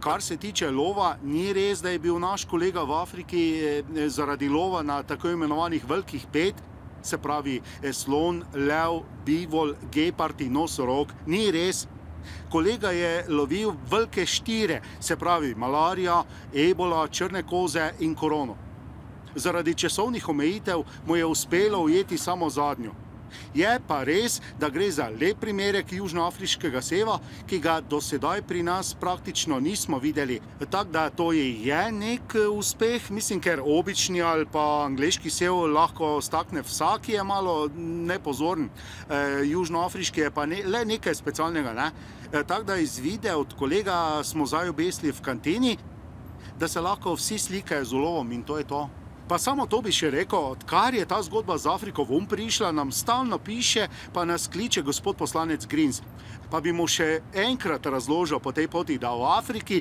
Kar se tiče lova, ni res, da je bil naš kolega v Afriki zaradi lova na tako imenovanih velikih 5, se pravi slon, lev, bivol, gepard in nosorog. Ni res. Kolega je lovil velike 4, se pravi malarija, ebola, črne koze in korono. Zaradi časovnih omejitev mu je uspelo ujeti samo zadnjo. Je pa res, da gre za lep primerek južnoafriškega seva, ki ga do sedaj pri nas praktično nismo videli. Tako da to je nek uspeh, mislim, ker obični ali pa angleški sev lahko stakne vsak, ki je malo nepozoren. Južnoafriški je pa le nekaj specialnega, ne? Tako da iz videa od kolega smo zdaj obesili v kantini, da se lahko vsi slikajo z ulovom in to je to. Pa samo to bi še rekel, odkar je ta zgodba z Afriko ven prišla, nam stalno piše, pa nas kliče gospod poslanec Grins. Pa bi mu še enkrat razložil po tej poti, da v Afriki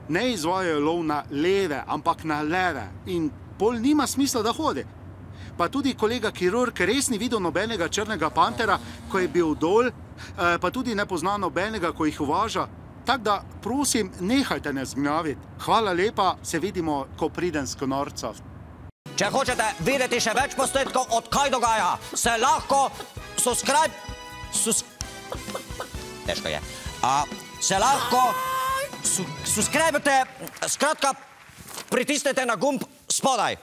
ne izvajajo lov na leve, ampak na leve. In pol nima smisla, da hodi. Pa tudi kolega kirurg res ni videl nobenega črnega pantera, ko je bil dol, pa tudi ne pozna nobenega, ko jih uvaža. Tako da, prosim, nehajte nas gnjaviti. Hvala lepa, se vidimo, ko pridem s konorca. Če hočete videti še več posnetkov od Kaj dogaja, se lahko težko je. Se lahko subscribete, skratka, pritisnete na gumb spodaj.